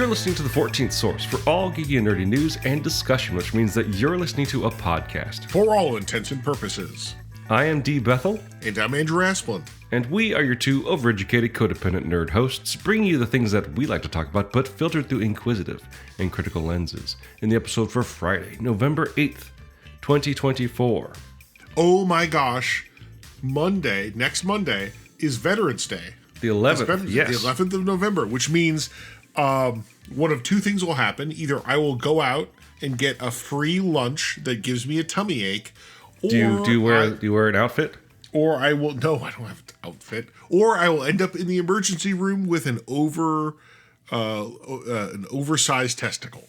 You're listening to the 14th Source for all geeky and nerdy news and discussion, which means that you're listening to a podcast. For all intents and purposes. I am D. Bethel. And I'm Andrew Asplin. And we are your two overeducated, codependent nerd hosts, bringing you the things that we like to talk about, but filtered through inquisitive and critical lenses, in the episode for Friday, November 8th, 2024. Oh my gosh, next Monday, is Veterans Day. The 11th, yes. The 11th of November, which means one of two things will happen. Either I will go out and get a free lunch that gives me a tummy ache. Or do you wear an outfit? Or I will, no, I don't have an outfit. Or I will end up in the emergency room with an oversized testicle.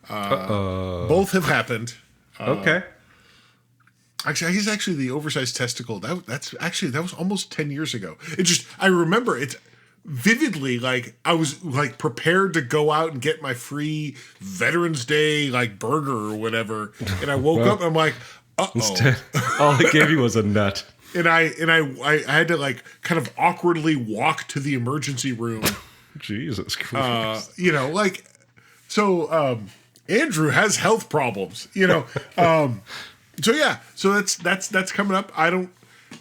Both have happened. Okay. Actually, I guess the oversized testicle, that was almost 10 years ago. I remember it vividly, like I was like prepared to go out and get my free Veterans Day like burger or whatever. And I woke up and I'm like, uh-oh. Instead, all it gave you was a nut. And I had to like kind of awkwardly walk to the emergency room. Jesus Christ. Andrew has health problems, So that's coming up. I don't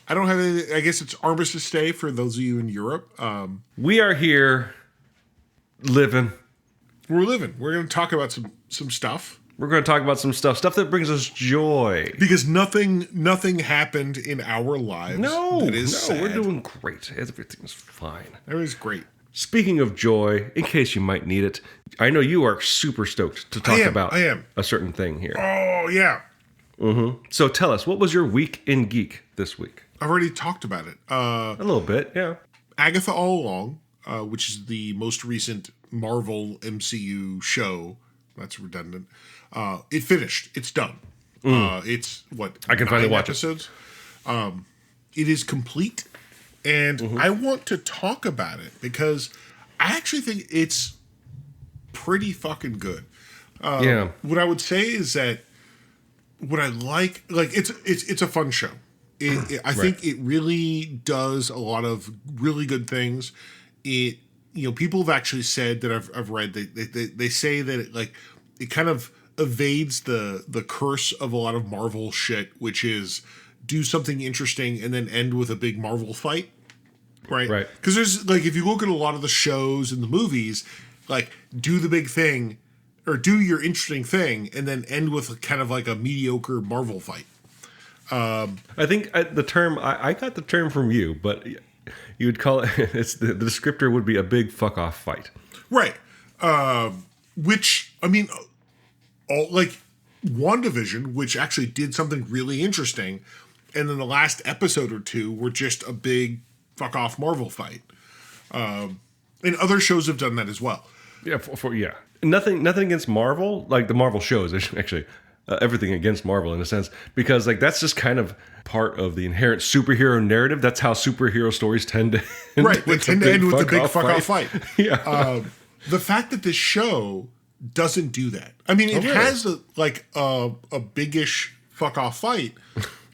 have anything. I guess it's Armistice Day for those of you in Europe. We are here living. We're living. We're going to talk about some stuff. We're going to talk about some stuff that brings us joy. Because nothing happened in our lives. No, sad. We're doing great. Everything's fine. Everything's great. Speaking of joy, in case you might need it, I know you are super stoked to talk about a certain thing here. Oh, yeah. Mm-hmm. So tell us, what was your week in geek this week? I've already talked about it. A little bit, yeah. Agatha All Along, which is the most recent Marvel MCU show. That's redundant. It finished. It's done. It's I can finally watch episodes. It is complete, and I want to talk about it because I actually think it's pretty fucking good. What I would say is that what I like it's a fun show. I think it really does a lot of really good things. People have actually said that I've read they say that it kind of evades the curse of a lot of Marvel shit, which is do something interesting and then end with a big Marvel fight, right? Because there's if you look at a lot of the shows and the movies, do the big thing or do your interesting thing and then end with kind of like a mediocre Marvel fight. I think the term I got the term from you, but you would call it the descriptor would be a big fuck off fight, right? Which I mean. WandaVision, which actually did something really interesting, and then the last episode or two were just a big fuck off Marvel fight. And other shows have done that as well. Yeah, Nothing against Marvel, like the Marvel shows. Actually, everything against Marvel in a sense, because that's just kind of part of the inherent superhero narrative. That's how superhero stories tend to end. Right, they tend to end with a big fuck off fight. Yeah. The fact that this show doesn't do that. I mean, it has a biggish fuck off fight,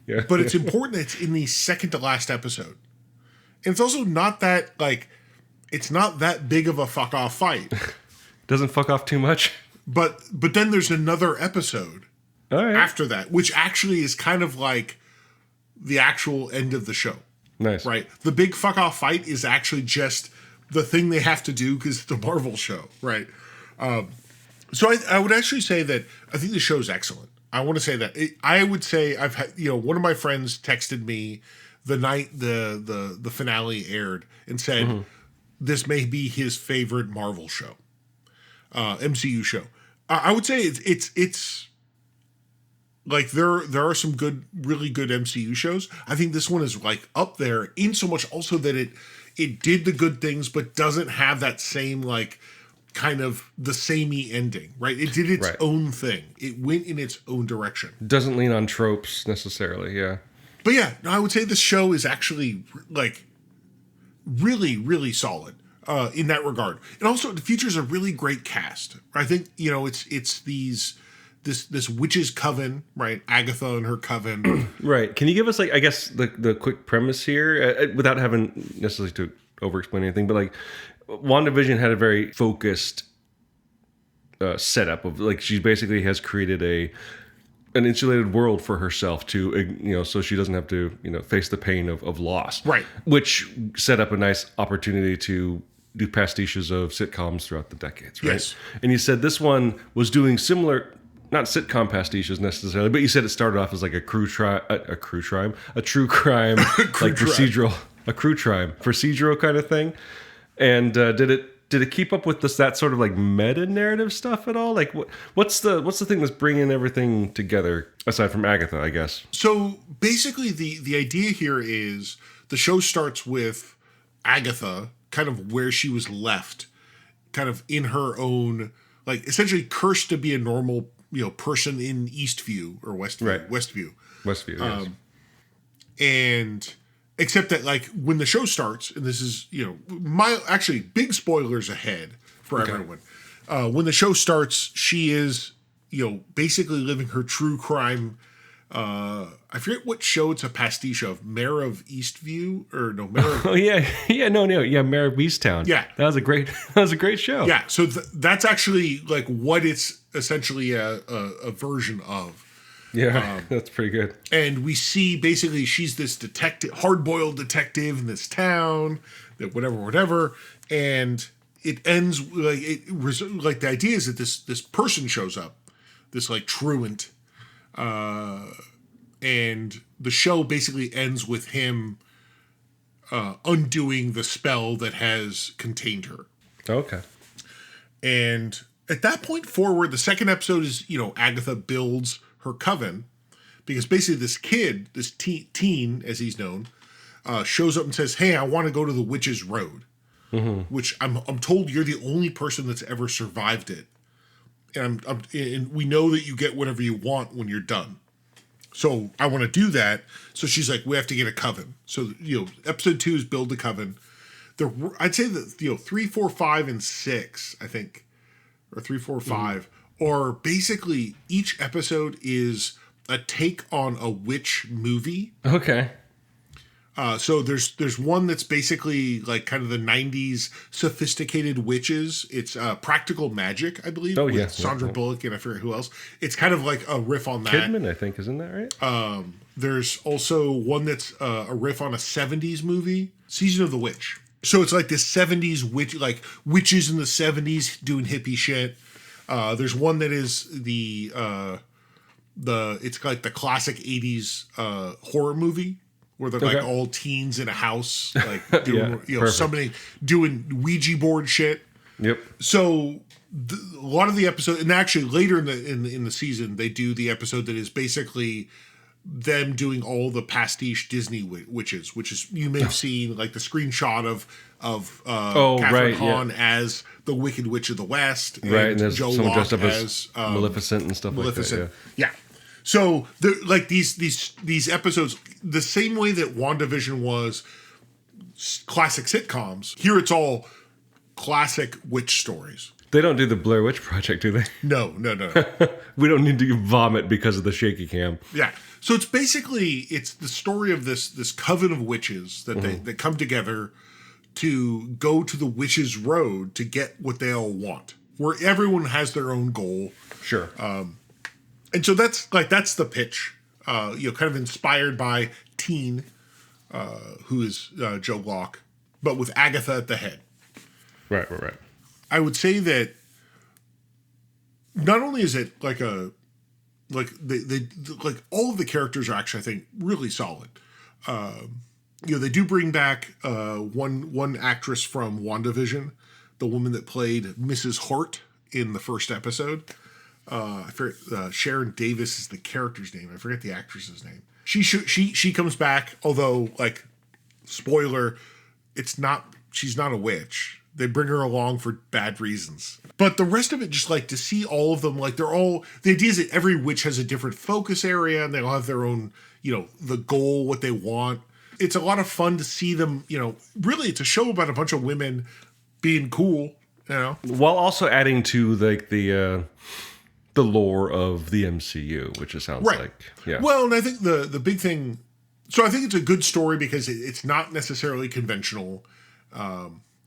but it's important that it's in the second to last episode. And it's also not that it's not that big of a fuck off fight. Doesn't fuck off too much. But then there's another episode after that, which actually is kind of like the actual end of the show. Nice. Right? The big fuck off fight is actually just the thing they have to do because it's the Marvel show. Right? So I would actually say that I think the show is excellent. I want to say that. I would say I've had, one of my friends texted me the night the finale aired and said this may be his favorite Marvel show, MCU show. I would say it's there are some really good MCU shows. I think this one is up there in so much also that it did the good things but doesn't have that same kind of the samey ending, right? It did its own thing. It went in its own direction. Doesn't lean on tropes necessarily, yeah. But yeah, I would say the show is actually really, really solid in that regard. And also it features a really great cast. I think, it's this witch's coven, right? Agatha and her coven. Right. Can you give us I guess the quick premise here without having necessarily to over explain anything, but WandaVision had a very focused setup of like she basically has created an insulated world for herself to, so she doesn't have to, face the pain of loss. Right. Which set up a nice opportunity to do pastiches of sitcoms throughout the decades, right? Yes. And you said this one was doing similar, not sitcom pastiches necessarily, but you said it started off as like a true crime, like procedural, a CRUE TRIME procedural kind of thing. And did it keep up with that sort of like meta narrative stuff at all? Like what's the thing that's bringing everything together aside from Agatha, I guess? So basically the idea here is the show starts with Agatha kind of where she was left, kind of in her own, like essentially cursed to be a normal, person in Eastview or Westview. Right. Westview, yes. And except that like when the show starts, and this is, actually big spoilers ahead for everyone. When the show starts, she is, basically living her true crime. I forget what show it's a pastiche of. Mayor of Eastview or no? Mayor of, Oh yeah, Mayor of Easttown. Yeah, that was a great show. Yeah, so that's actually like what it's essentially a version of. Yeah, that's pretty good. And we see basically she's this detective, hard-boiled detective in this town, that whatever, and it ends like the idea is that this person shows up, this like truant, and the show basically ends with him undoing the spell that has contained her. Okay. And at that point forward, the second episode is, Agatha builds her coven, because basically this kid, this teen as he's known, shows up and says, "Hey, I want to go to the Witch's Road," which I'm told you're the only person that's ever survived it, and and we know that you get whatever you want when you're done. So I want to do that. So she's like, we have to get a coven. So episode 2 is build the coven. I'd say that 3, 4, 5, and 6, I think, or 3, 4, 5. Or basically each episode is a take on a witch movie. Okay. So there's one that's basically like kind of the 90s sophisticated witches. It's Practical Magic, I believe, with Sandra Bullock and I forget who else. It's kind of like a riff on that. Kidman, I think, isn't that right? There's also one that's a riff on a 70s movie, Season of the Witch. So it's like this 70s witch, like witches in the 70s doing hippie shit. There's one that is it's like the classic 80s horror movie where they're like all teens in a house, like doing, somebody doing Ouija board shit. Yep. So a lot of the episode, and actually later in the season, they do the episode that is basically them doing all the pastiche Disney witches, which is, you may have seen like the screenshot of Catherine Hahn as the Wicked Witch of the West, and there's Joe someone Locke dressed up as Maleficent and stuff like that. Yeah. So like these episodes, the same way that WandaVision was classic sitcoms, here it's all classic witch stories. They don't do the Blair Witch Project, do they? No. We don't need to vomit because of the shaky cam. Yeah. So it's the story of this coven of witches that that come together to go to the Witch's Road to get what they all want, where everyone has their own goal. Sure. And so that's the pitch, kind of inspired by Teen, who is Joe Locke, but with Agatha at the head. Right. I would say that not only is it like they all of the characters are actually, I think, really solid. They do bring back one actress from WandaVision, the woman that played Mrs. Hart in the first episode. I forget, Sharon Davis is the character's name. I forget the actress's name. She comes back, although, like, spoiler, she's not a witch. They bring her along for bad reasons. But the rest of it, just like to see all of them, like the idea is that every witch has a different focus area and they all have their own, the goal, what they want. It's a lot of fun to see them, really it's a show about a bunch of women being cool, While also adding to like the lore of the MCU, which it sounds like. Yeah. Well, and I think the big thing, so I think it's a good story because it's not necessarily conventional.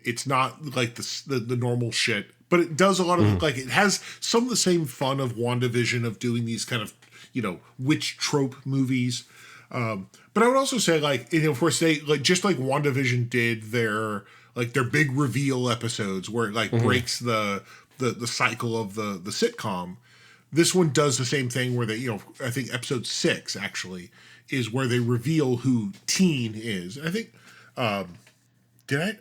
It's not like the normal shit, but it does a lot of like it has some of the same fun of WandaVision of doing these kind of witch trope movies. But I would also say like of course they like just like WandaVision did their big reveal episodes where it like breaks the cycle of the sitcom. This one does the same thing where they I think episode 6 actually is where they reveal who Teen is. And I think I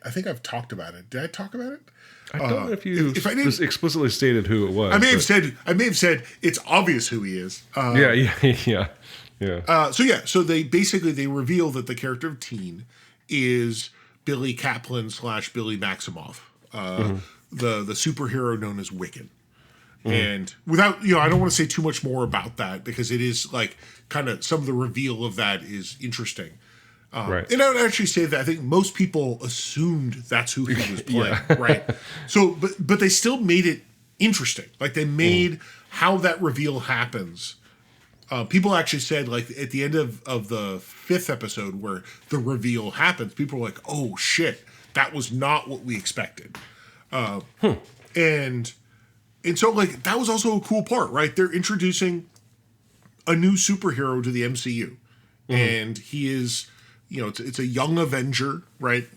think I've talked about it. Did I talk about it? I don't know if you just explicitly stated who it was. I may have said it's obvious who he is. Yeah. So they basically reveal that the character of Teen is Billy Kaplan / Billy Maximoff, the superhero known as Wiccan. And without I don't want to say too much more about that because it is like kind of some of the reveal of that is interesting. Right. And I would actually say that I think most people assumed that's who he was playing, right? So, but they still made it interesting. Like they made how that reveal happens. People actually said, like at the end of the 5th episode where the reveal happens, people were like, "Oh shit, that was not what we expected." And so like that was also a cool part, right? They're introducing a new superhero to the MCU, and he is. It's a young Avenger, right?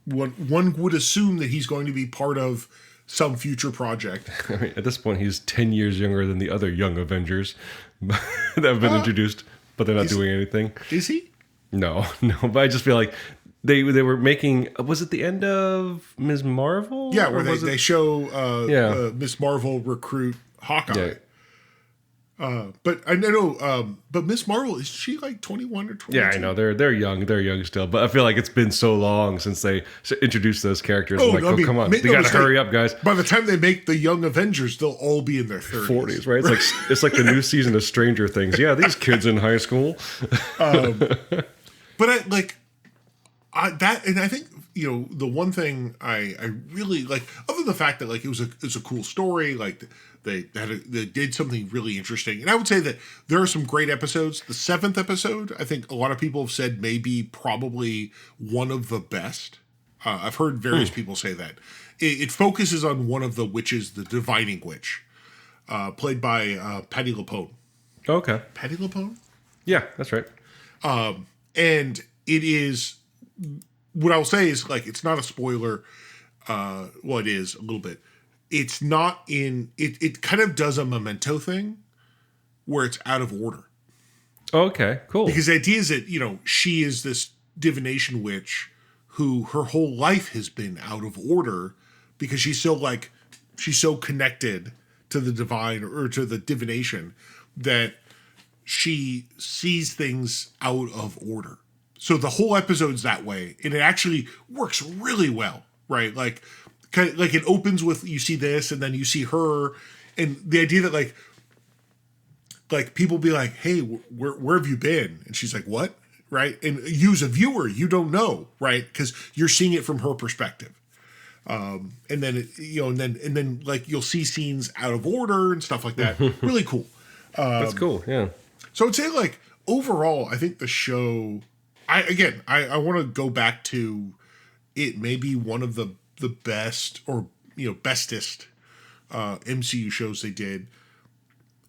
One would assume that he's going to be part of some future project. I mean, at this point, he's 10 years younger than the other young Avengers that have been introduced, but they're not doing anything. Is he? No. But I just feel like they were making. Was it the end of Ms. Marvel? Yeah, where they show Ms. Marvel recruit Hawkeye. Yeah. But I know, but Miss Marvel, is she like 21 or 22? Yeah, I know they're young. They're young still. But I feel like it's been so long since they introduced those characters. Come on, they got to hurry up, guys. By the time they make the Young Avengers, they'll all be in their 30s. 40s, right? It's like the new season of Stranger Things. Yeah, these kids in high school. But I think the one thing I really like, other than the fact that like it was a cool story, like. They did something really interesting. And I would say that there are some great episodes. The 7th episode, I think a lot of people have said maybe probably one of the best. I've heard various people say that. It focuses on one of the witches, the divining witch, played by Patti LuPone. Okay. Patti LuPone? Yeah, that's right. And it is, what I'll say is like, it's not a spoiler. Well, it is a little bit. It's not in it kind of does a Memento thing where it's out of order. Okay, cool. Because the idea is that, she is this divination witch who her whole life has been out of order because she's so connected to the divine or to the divination that she sees things out of order. So the whole episode's that way, and it actually works really well, right? Like it opens with you see this, and then you see her, and the idea that like people be like, "Hey, where have you been?" And she's like, "What?" Right? And you as a viewer, you don't know, right? Because you're seeing it from her perspective. And then and then like you'll see scenes out of order and stuff like that. Really cool. That's cool. Yeah. So I'd say like overall, I think the show. I want to go back to it. Maybe one of the best or bestest MCU shows they did.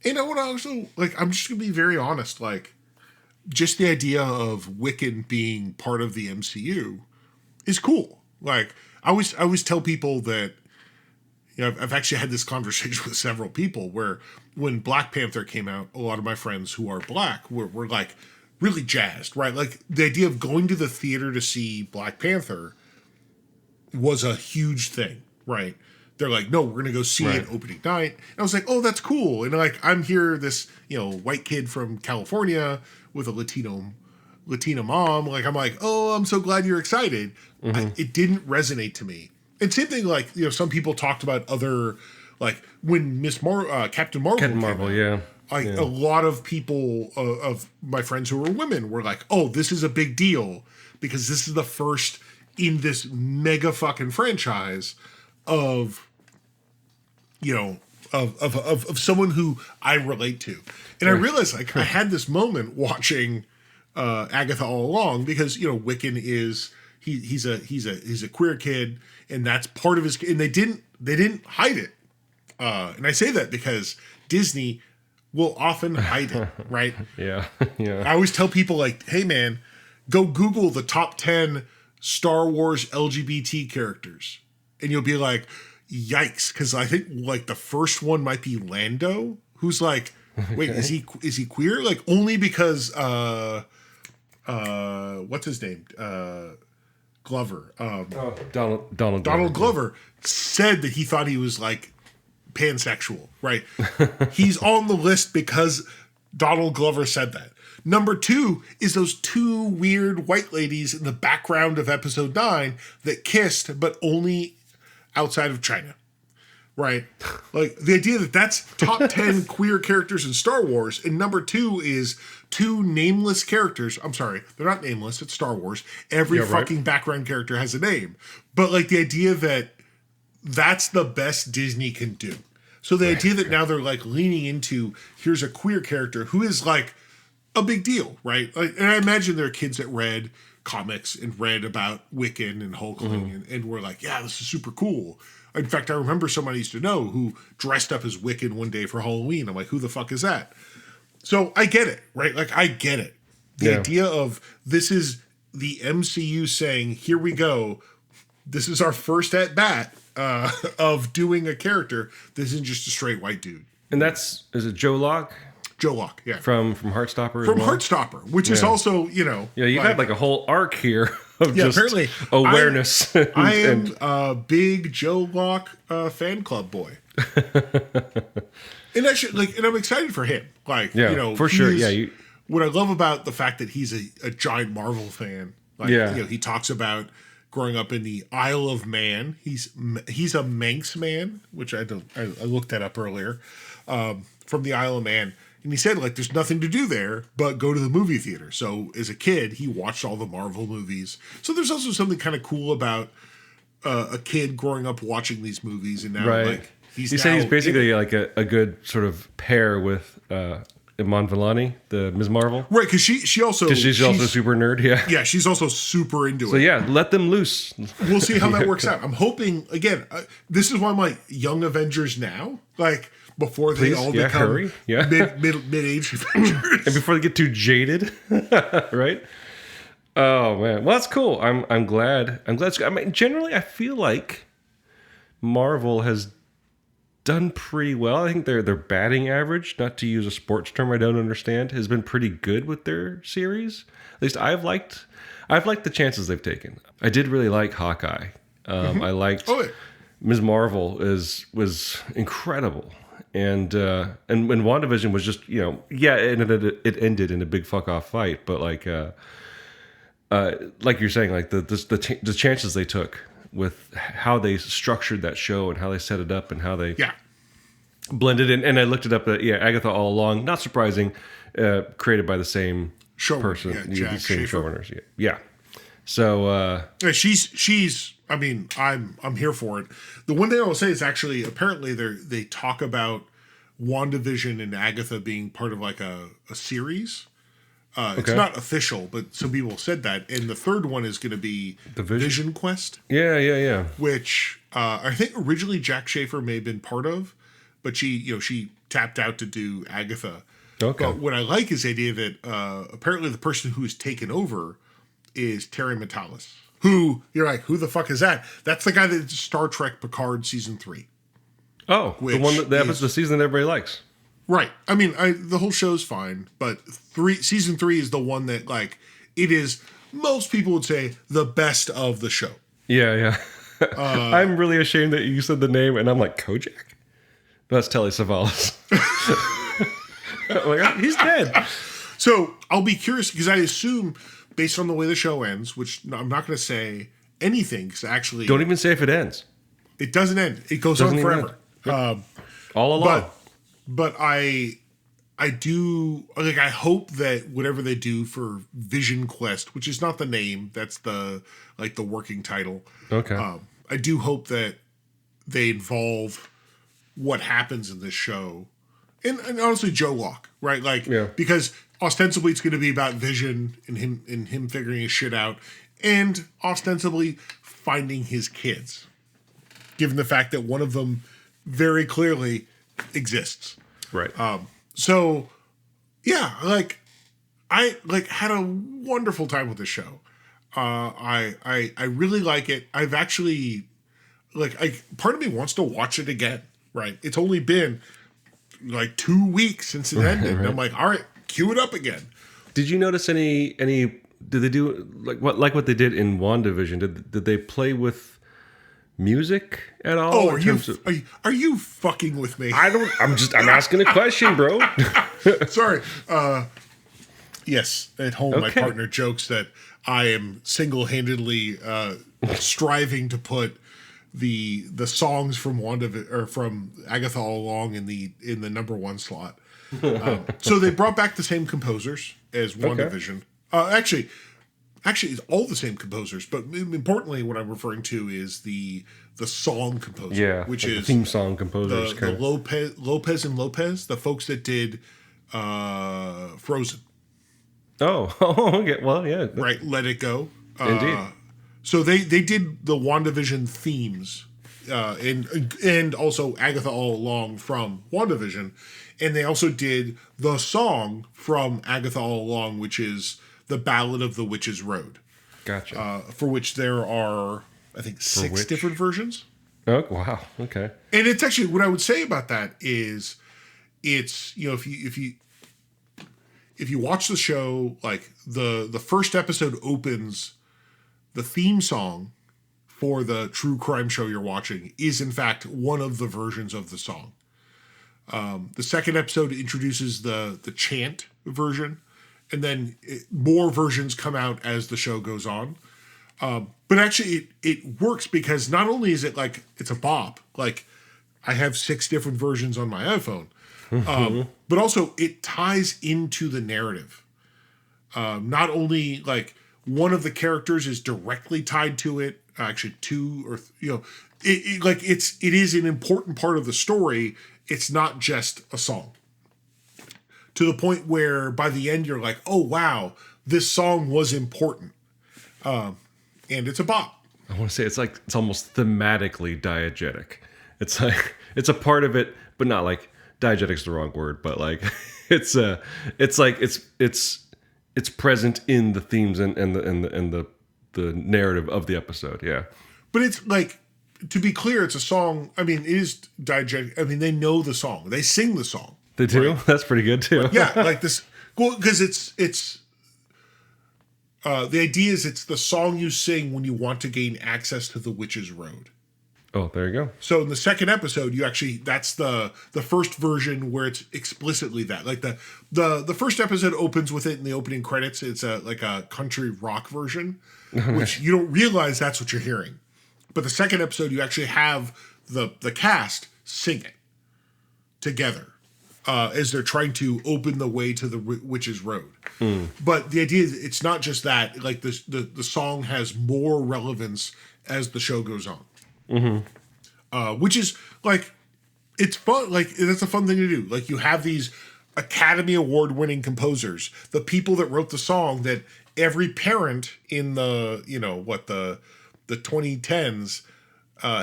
And I want to also I'm just gonna be very honest, just the idea of Wiccan being part of the MCU is cool. I always tell people that I've actually had this conversation with several people where when Black Panther came out, a lot of my friends who are black were like really jazzed, right? Like the idea of going to the theater to see Black Panther was a huge thing, right? They're like, no, we're going to go see it opening night. And I was like, oh, that's cool. And I'm here, this, white kid from California with a Latina mom. I'm like, oh, I'm so glad you're excited. It didn't resonate to me. And same thing, some people talked about other, when Captain Marvel came out, a lot of people of my friends who were women were like, oh, this is a big deal because this is the first in this mega fucking franchise of someone who I relate to. And I realized I had this moment watching Agatha All Along because, Wiccan is, he's a queer kid, and that's part of his. And they didn't hide it. And I say that because Disney will often hide it, right? Yeah. Yeah. I always tell people like, hey man, go Google the top 10 Star Wars LGBT characters, and you'll be like, yikes, because I think like the first one might be Lando, who's like, wait, is he queer? Like only because what's his name? Glover. Donald Glover said that he thought he was like pansexual, right? He's on the list because Donald Glover said that. Number 2 is those 2 weird white ladies in the background of episode 9 that kissed, but only outside of China, right? Like the idea that that's top 10 queer characters in Star Wars, and number 2 is 2 nameless characters. I'm sorry, they're not nameless. It's Star Wars. Every fucking background character has a name, but like the idea that that's the best Disney can do. So the idea that now they're like leaning into, here's a queer character who is like a big deal, right? Like, and I imagine there are kids that read comics and read about Wiccan and Hulkling and were like, yeah, this is super cool. In fact, I remember someone I used to know who dressed up as Wiccan one day for Halloween. I'm like, who the fuck is that? So I get it, right? Like, I get it. The idea of this is the MCU saying, here we go. This is our first at bat of doing a character. This isn't just a straight white dude. And is it Joe Locke? Joe Locke, yeah. From Heartstopper From Heartstopper, which is also, you know. Yeah, you've had like a whole arc here of just apparently awareness. I am a big Joe Locke fan club boy. And and I'm excited for him. Like, you know, for sure. Yeah. What I love about the fact that he's a giant Marvel fan. Like, you know, he talks about growing up in the Isle of Man. He's a Manx man, which I looked that up earlier, from the Isle of Man. And he said, like, there's nothing to do there but go to the movie theater. So as a kid, he watched all the Marvel movies. So there's also something kind of cool about a kid growing up watching these movies. And now, like, he said he's basically like a good sort of pair with Iman Vellani, the Ms. Marvel. Right, because she's also a super nerd, Yeah, she's also super into it. So yeah, let them loose. We'll see how that works out. I'm hoping, again, this is why I'm like, Young Avengers now. Like, before they all become mid-age Avengers. And before they get too jaded, right? Oh, man. Well, that's cool. I'm glad. I mean, generally, I feel like Marvel has done pretty well. I think their batting average, not to use a sports term I don't understand, has been pretty good with their series. At least I've liked the chances they've taken. I did really like Hawkeye. I liked Ms. Marvel was incredible. And when WandaVision was just, you know, it ended in a big fuck off fight, but like you're saying, like the chances they took with how they structured that show and how they set it up and how they blended in. And I looked it up. Agatha All Along, not surprising, created by the same person, the same showrunners. Yeah. So she's. I mean, I'm here for it. The one thing I will say is actually, apparently they talk about WandaVision and Agatha being part of like a series. It's not official, but some people said that. And the third one is going to be the Vision Quest. Yeah. Which I think originally Jack Schaefer may have been part of, but she tapped out to do Agatha. Okay. But what I like is the idea that apparently the person who has taken over is Terry Matalas. Who, you're like, who the fuck is that? That's the guy that did Star Trek Picard Season 3. Oh, the one that happens the season that everybody likes. Right. I mean, the whole show's fine, but Season 3 is the one that, like, it is, most people would say, the best of the show. Yeah. I'm really ashamed that you said the name, and I'm like, Kojak? That's Telly Savalas. Like, he's dead. So, I'll be curious, because I assume, based on the way the show ends, which I'm not going to say anything, because actually... Don't even say if it ends. It doesn't end. It goes on forever. All along. But I do, like, I hope that whatever they do for Vision Quest, which is not the name, that's the working title. Okay. I do hope that they involve what happens in this show. And honestly, Joe Locke, right? Like, because ostensibly it's going to be about Vision and him figuring his shit out. and ostensibly finding his kids, given the fact that one of them very clearly exists. Right. So, yeah, like I had a wonderful time with this show. I really like it. I've actually part of me wants to watch it again. Right. It's only been like 2 weeks since it ended. Right. And I'm like, all right, cue it up again. Did you notice any? Did they do what they did in WandaVision? Did they play with music at all? Oh, are you fucking with me? I'm asking a question, bro. Sorry. Yes, at home my partner jokes that I am single-handedly striving to put the songs from from Agatha All Along in the number one slot. So they brought back the same composers as WandaVision. Actually, it's all the same composers, but importantly, what I'm referring to is the song composer, which is the theme song composers, the Lopez and Lopez, the folks that did Frozen. Oh, okay. Well, yeah. Right, Let It Go. Indeed. So they did the WandaVision themes, and also Agatha All Along from WandaVision, and they also did the song from Agatha All Along, which is the Ballad of the Witch's Road. Gotcha. For which there are, I think, 6 different versions. Oh, wow. Okay. And it's actually, what I would say about that is, it's, if you watch the show, like the first episode opens, the theme song for the true crime show you're watching is in fact one of the versions of the song. The second episode introduces the chant version, and then more versions come out as the show goes on. But actually it works because not only is it like, it's a bop, like I have 6 different versions on my iPhone, but also it ties into the narrative. Not only like one of the characters is directly tied to it, actually 2 or it is an important part of the story. It's not just a song. To the point where by the end you're like, oh wow, this song was important. And it's a bop. I want to say it's almost thematically diegetic. It's like it's a part of it, but not like diegetic's the wrong word, but like it's present in the themes and the narrative of the episode. Yeah. But it's like, to be clear, it's a song. I mean, it is diegetic. I mean, they know the song. They sing the song. They do? Right? That's pretty good too. Yeah, like this. Well, because it's the idea is it's the song you sing when you want to gain access to the Witch's Road. Oh, there you go. So in the second episode, that's the first version where it's explicitly that. Like the first episode opens with it in the opening credits. It's like a country rock version, which you don't realize that's what you're hearing. But the second episode, you actually have the cast sing it together as they're trying to open the way to the Witch's Road. But the idea is it's not just that. Like the song has more relevance as the show goes on. Which is like, it's fun. Like that's a fun thing to do. Like you have these Academy Award winning composers, the people that wrote the song that every parent in the 2010s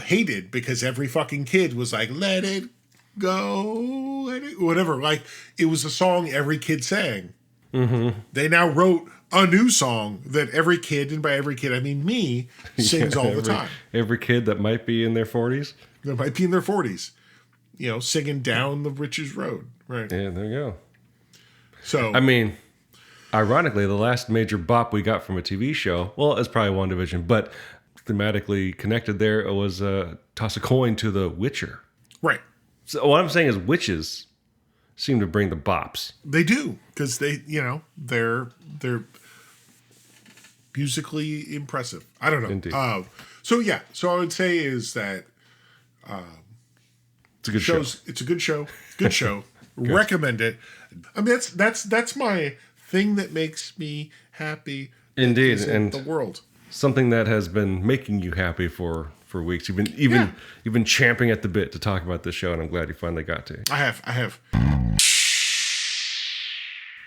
hated because every fucking kid was like, let it go, whatever. Like it was a song every kid sang. They now wrote a new song that every kid, and by every kid I mean me, sings all the time. Every kid that might be in their 40s. That might be in their 40s. Singing Down the Witch's Road. Right. Yeah, there you go. So I mean, ironically, the last major bop we got from a TV show, well, it's probably WandaVision, but thematically connected there was toss a coin to The Witcher. Right. So what I'm saying is witches seem to bring the bops. They do, because they're musically impressive. I don't know. Indeed. So I would say is that it's a good show. It's a good show. Good show. Good. Recommend it. I mean, that's my thing that makes me happy. Indeed, and the world. Something that has been making you happy for weeks. You've been champing at the bit to talk about this show, and I'm glad you finally got to. I have.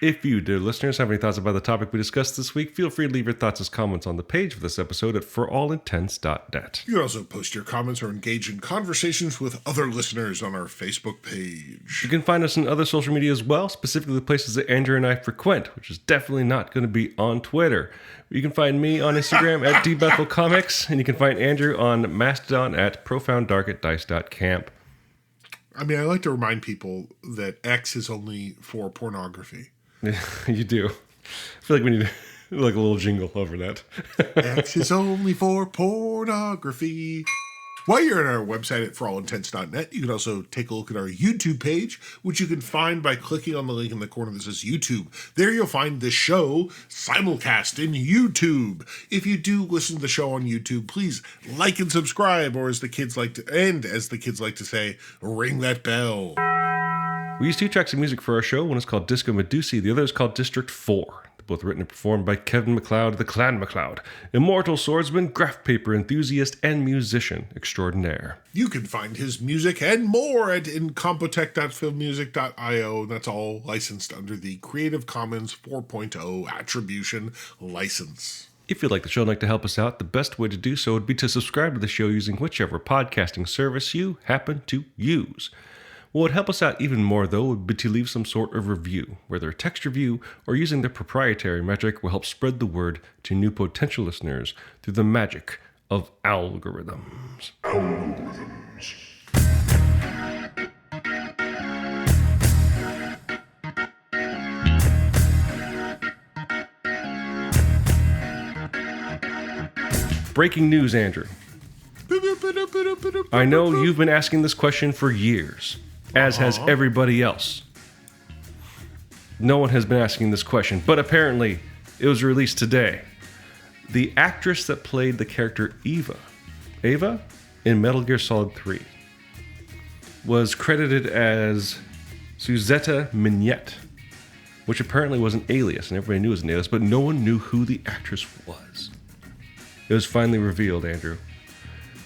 If you, dear listeners, have any thoughts about the topic we discussed this week, feel free to leave your thoughts as comments on the page for this episode at forallintents.net. You can also post your comments or engage in conversations with other listeners on our Facebook page. You can find us on other social media as well, specifically the places that Andrew and I frequent, which is definitely not going to be on Twitter. You can find me on Instagram at dbethelcomics, and you can find Andrew on Mastodon at profounddark@dice.camp. I mean, I like to remind people that X is only for pornography. You do. I feel like we need like a little jingle over that. X is only for pornography. While you're at our website at forallintents.net, you can also take a look at our YouTube page, which you can find by clicking on the link in the corner that says YouTube. There you'll find the show simulcast in YouTube. If you do listen to the show on YouTube, please like and subscribe, or as the kids like to say, ring that bell. We use 2 tracks of music for our show. One is called Disco Medusi, the other is called District 4. Both written and performed by Kevin MacLeod, the Clan MacLeod, immortal swordsman, graph paper enthusiast, and musician extraordinaire. You can find his music and more at incompetech.filmmusic.io. That's all licensed under the Creative Commons 4.0 Attribution License. If you'd like the show and like to help us out, the best way to do so would be to subscribe to the show using whichever podcasting service you happen to use. What would help us out even more, though, would be to leave some sort of review, whether a text review or using their proprietary metric will help spread the word to new potential listeners through the magic of algorithms. Breaking news, Andrew. I know you've been asking this question for years. As has everybody else. No one has been asking this question, but apparently it was released today. The actress that played the character Ava in Metal Gear Solid 3 was credited as Suzette Mignette, which apparently was an alias, and everybody knew it was an alias, but no one knew who the actress was. It was finally revealed, Andrew.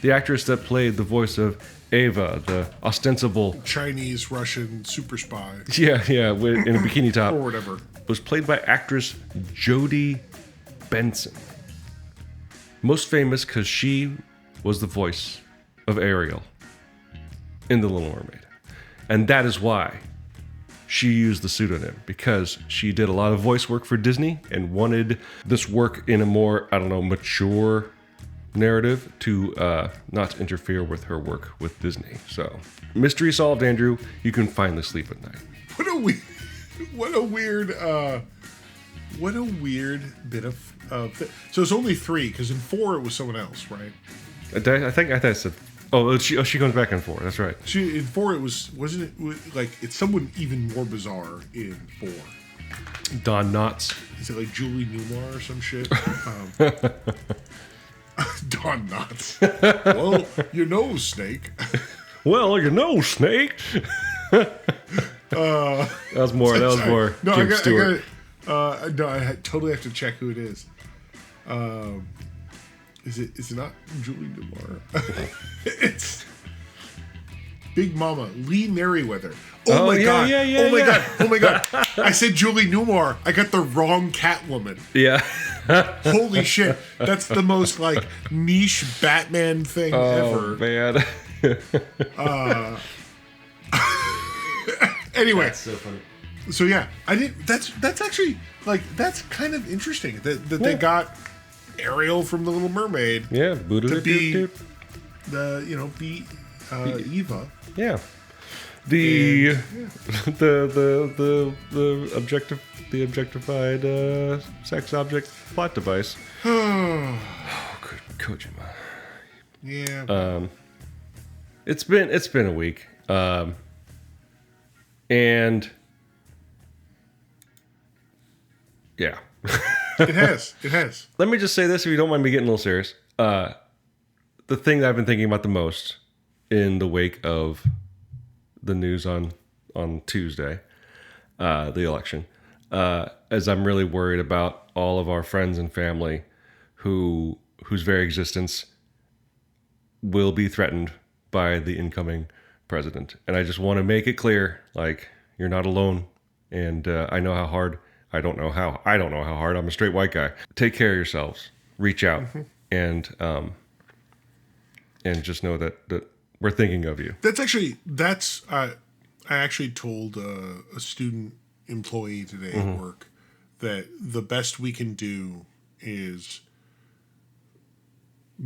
The actress that played the voice of Ava, the ostensible Chinese, Russian super spy. Yeah, in a bikini top. Or whatever. Was played by actress Jodie Benson. Most famous because she was the voice of Ariel in The Little Mermaid. And that is why she used the pseudonym, because she did a lot of voice work for Disney and wanted this work in a more, mature narrative to not interfere with her work with Disney. So, mystery solved, Andrew. You can finally sleep at night. What a weird bit of so it's only 3, because in 4 it was someone else, right? I thought I said. She comes back in 4. That's right. In 4 wasn't it like it's someone even more bizarre in 4. Don Knotts. Is it like Julie Newmar or some shit? Don Knotts. Well, Snake. Well, Snake. That was more No, Jim Stewart. I totally have to check who it is. Is it not Julie Newmar? It's Big Mama, Lee Merriweather. Oh my god. Oh my god. I said Julie Newmar. I got the wrong Catwoman. Yeah. Holy shit. That's the most niche Batman thing ever. Oh man. Anyway. That's so funny. So yeah, that's actually that's kind of interesting that they got Ariel from The Little Mermaid to be Eva. Yeah. The objectified sex object plot device. Oh, good Kojima. Yeah. It's been a week. And yeah. It has. Let me just say this, if you don't mind me getting a little serious. The thing that I've been thinking about the most in the wake of the news on Tuesday, the election, as I'm really worried about all of our friends and family whose very existence will be threatened by the incoming president. And I just want to make it clear, you're not alone. And I know how hard I don't know how hard. I'm a straight white guy. Take care of yourselves. Reach out and just know that we're thinking of you. I actually told a student employee today at work that the best we can do is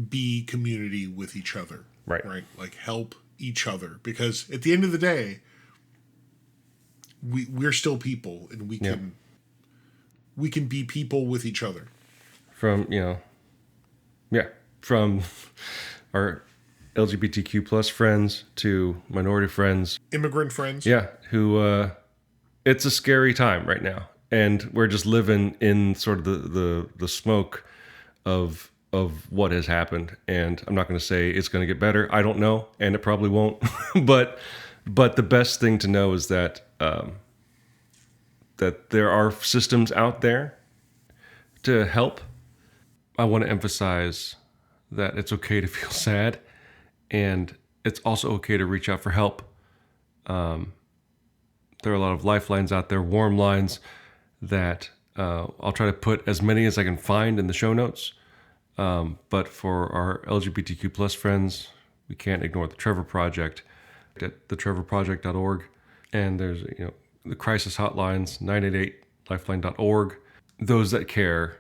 be community with each other. Right. Like help each other, because at the end of the day, we're still people, and we can be people with each other. From our LGBTQ plus friends to minority friends, immigrant friends. Yeah, who it's a scary time right now, and we're just living in sort of the smoke of what has happened. And I'm not going to say it's going to get better. I don't know, and it probably won't. but the best thing to know is that that there are systems out there to help. I want to emphasize that it's okay to feel sad, and it's also okay to reach out for help. There are a lot of lifelines out there, warm lines, that I'll try to put as many as I can find in the show notes. But for our LGBTQ plus friends, we can't ignore the Trevor Project at thetrevorproject.org. And there's the crisis hotlines, 988lifeline.org. Those that care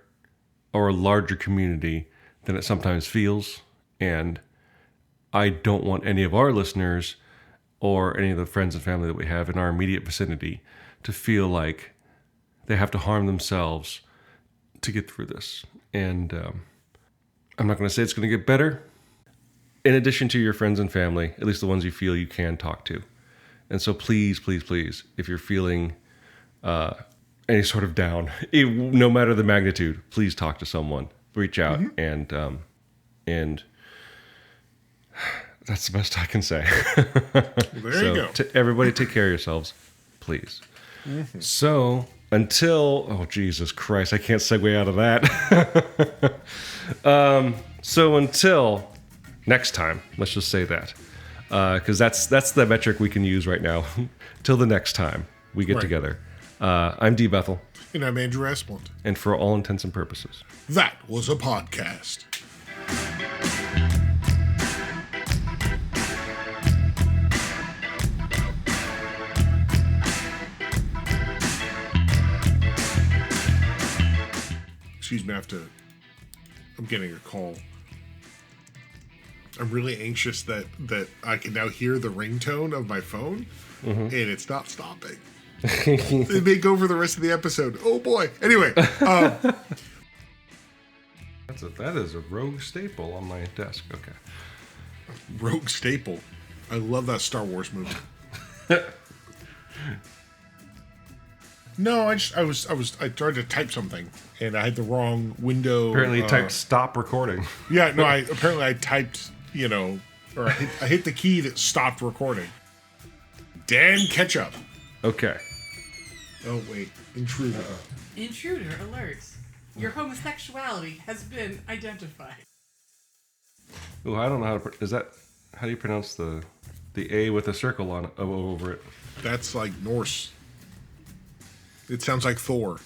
are a larger community than it sometimes feels. And I don't want any of our listeners or any of the friends and family that we have in our immediate vicinity to feel like they have to harm themselves to get through this. And I'm not going to say it's going to get better. In addition to your friends and family, at least the ones you feel you can talk to. And so please, please, please, if you're feeling any sort of down, no matter the magnitude, please talk to someone. Reach out, and that's the best I can say. There you go. Everybody take care of yourselves, please. So until, Jesus Christ, I can't segue out of that. So until next time, let's just say that. Because that's the metric we can use right now. Till the next time we get together. I'm D. Bethel. And I'm Andrew Esplund. And for all intents and purposes, that was a podcast. Excuse me, I'm getting a call. I'm really anxious that I can now hear the ringtone of my phone, and it's not stopping. It may go for the rest of the episode. Oh boy. Anyway, that is a rogue staple on my desk. Okay. Rogue staple. I love that Star Wars movie. No, I tried to type something and I had the wrong window. Apparently, you typed stop recording. Yeah, no, I typed, or I hit the key that stopped recording. Dan Ketchup. Okay. Oh wait, intruder. Intruder alerts. Your homosexuality has been identified. Oh, I don't know how do you pronounce the A with a circle on it over it? That's like Norse. It sounds like Thor.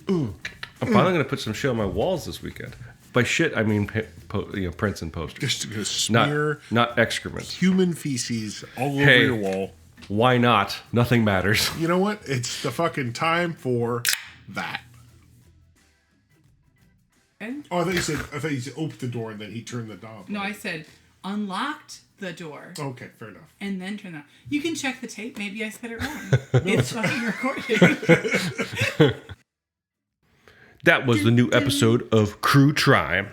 I'm finally going to put some shit on my walls this weekend. By shit, I mean prints and posters. Just to smear not excrement. Human feces all over your wall. Why not? Nothing matters. You know what? It's the fucking time for that. And I thought you said open the door and then he turned the knob. No, I said unlocked the door. Okay, fair enough. And then turn that. You can check the tape. Maybe I said it wrong. It's fucking recorded. That was the new episode of CRUE TRIME.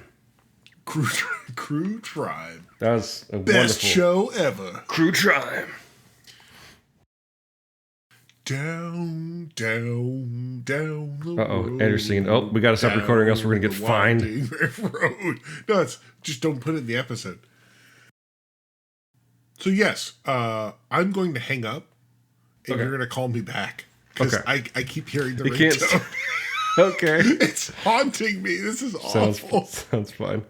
CRUE TRIME. That was a best wonderful show ever. CRUE TRIME. Down, down, down the road. Andrew's singing. Oh, we got to stop recording, else we're going to get fined. Road. No, just don't put it in the episode. So yes, I'm going to hang up, and you're going to call me back because I keep hearing the ringtone. Okay, it's haunting me. This is awful. Sounds fine.